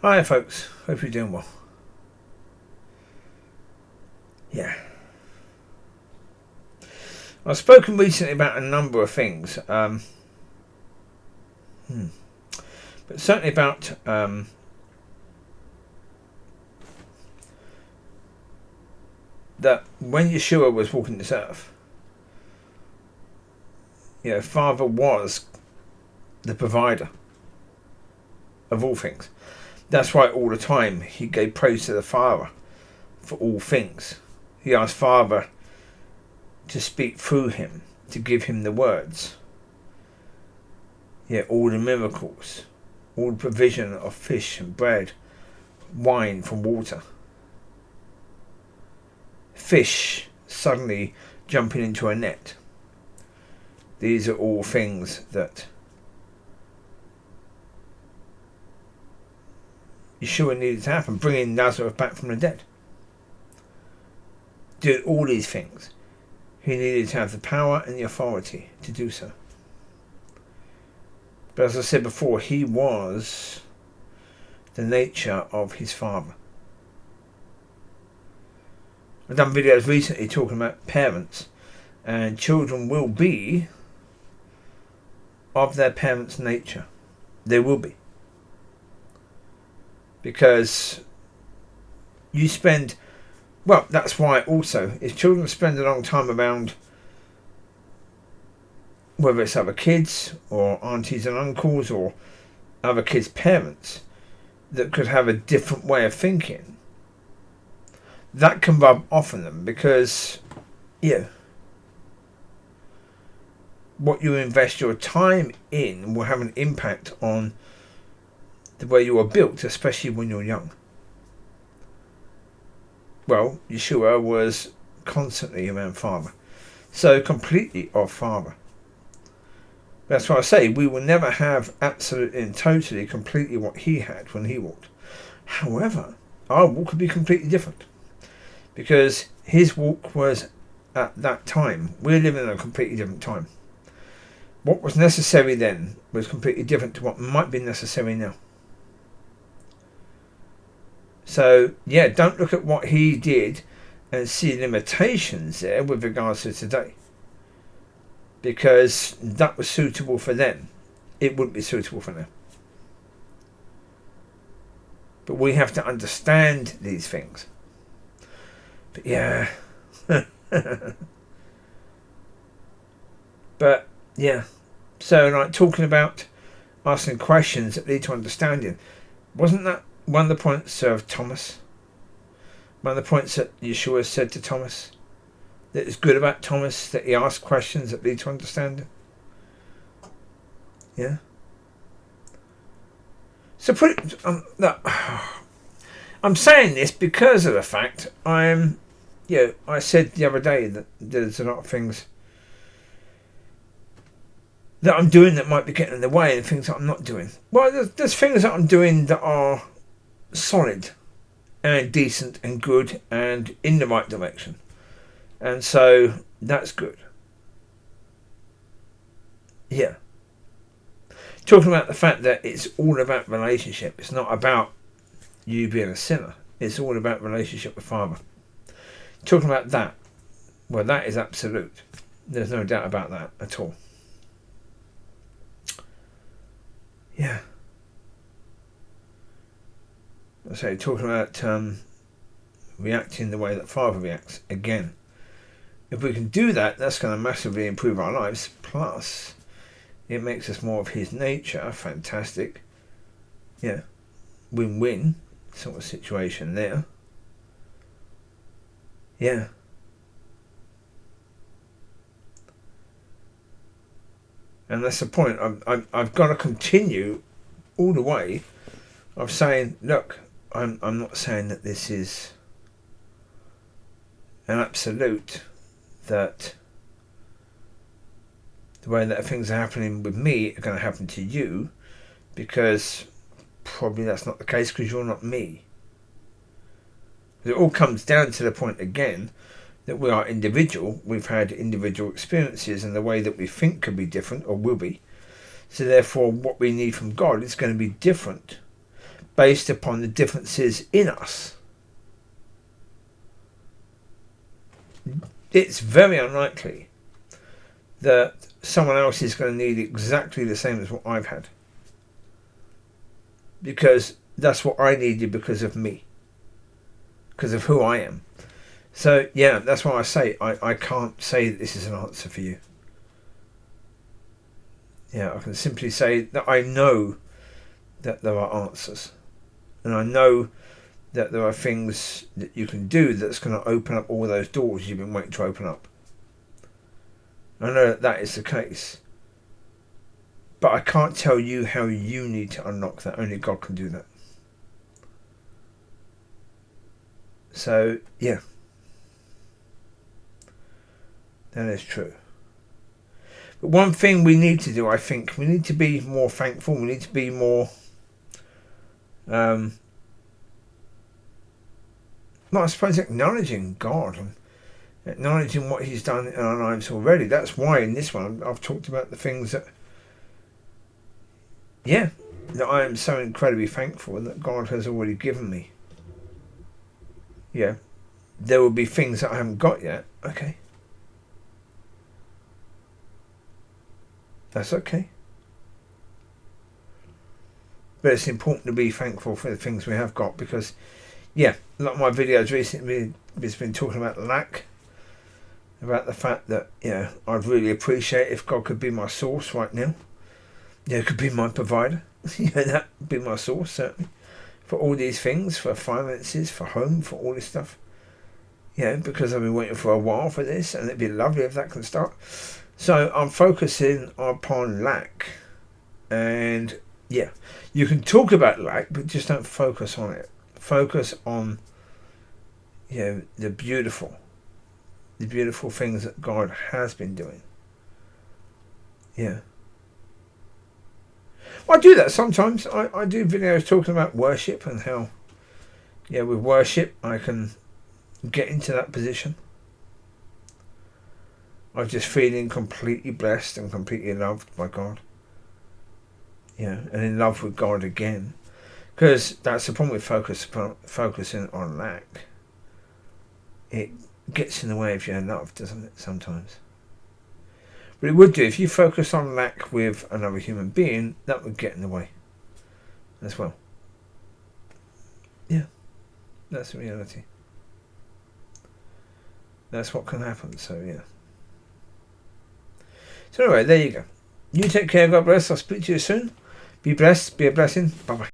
Hi folks, hope you're doing well. Yeah. I've spoken recently about a number of things. But certainly about that when Yeshua was walking this earth, Father was the provider of all things. That's why all the time he gave praise to the Father for all things. He asked Father to speak through him, to give him the words. All the miracles, all the provision of fish and bread, wine from water. Fish suddenly jumping into a net. These are all things that Yeshua needed to happen, bringing Nazareth back from the dead. Doing all these things, he needed to have the power and the authority to do so. But as I said before, he was the nature of his Father. I've done videos recently talking about parents, and children will be of their parents' nature. They will be. Because you spend, that's why also, if children spend a long time around, whether it's other kids or aunties and uncles or other kids' parents that could have a different way of thinking, that can rub off on them because, what you invest your time in will have an impact on the way you are built, especially when you're young. Well, Yeshua was constantly around Father. So completely of Father. That's why I say we will never have absolutely and totally completely what he had when he walked. However, our walk could be completely different. Because his walk was at that time. We're living in a completely different time. What was necessary then was completely different to what might be necessary now. So, don't look at what he did and see limitations there with regards to today. Because that was suitable for then. It wouldn't be suitable for now. But we have to understand these things. But But, So, like, talking about asking questions that lead to understanding. Wasn't that one of the points of Thomas? One of the points that Yeshua said to Thomas? That is good about Thomas, that he asked questions that lead to understanding? Yeah? So I'm saying this because of the fact I said the other day that there's a lot of things that I'm doing that might be getting in the way and things that I'm not doing. Well, there's things that I'm doing that are solid and decent and good and in the right direction. And so that's good. Talking about the fact that it's all about relationship. It's not about you being a sinner. It's all about relationship with Father. Talking about that. Well, that is absolute. There's no doubt about that at all. I say, talking about reacting the way that Father reacts. Again, if we can do that, that's going to massively improve our lives. Plus, it makes us more of his nature. Fantastic. Win-win sort of situation there. And that's the point. I've got to continue all the way of saying, look, I'm not saying that this is an absolute, that the way that things are happening with me are going to happen to you, because probably that's not the case, because you're not me. It all comes down to the point again that we are individual. We've had individual experiences, and the way that we think could be different, or will be. So therefore what we need from God is going to be different. based upon the differences in us. It's very unlikely that someone else is going to need exactly the same as what I've had, because that's what I needed because of me, because of who I am. So yeah, that's why I say I can't say that this is an answer for you. Yeah, I can simply say that I know that there are answers, and I know that there are things that you can do that's going to open up all those doors you've been waiting to open up. I know that that is the case, but I can't tell you how you need to unlock that. Only God can do that. So yeah, that is true. But one thing we need to do, I think, we need to be more thankful. We need to be more I suppose acknowledging God and acknowledging what He's done in our lives already. That's why in this one I've talked about the things that, yeah, that I am so incredibly thankful that God has already given me. Yeah, there will be things that I haven't got yet. Okay, that's okay. But it's important to be thankful for the things we have got, because yeah, a lot of my videos recently has been talking about lack, about the fact that, yeah, I'd really appreciate if God could be my source right now. Yeah, could be my provider. Yeah, that would be my source, certainly, for all these things, for finances, for home, for all this stuff. Yeah, because I've been waiting for a while for this, and it'd be lovely if that can start. So I'm focusing upon lack, and yeah, you can talk about lack, but just don't focus on it. Focus on, you know, the beautiful things that God has been doing. Yeah. I do that sometimes. I do videos talking about worship and how, yeah, with worship I can get into that position of just feeling completely blessed and completely loved by God. Yeah, and in love with God again. Because that's the problem with focusing on lack. It gets in the way of your love, doesn't it, sometimes? But it would do if you focus on lack with another human being. That would get in the way as well. Yeah, that's the reality. That's what can happen. So yeah. So anyway, there you go. You take care. God bless. I'll speak to you soon. Be blessed. Be a blessing. Bye bye.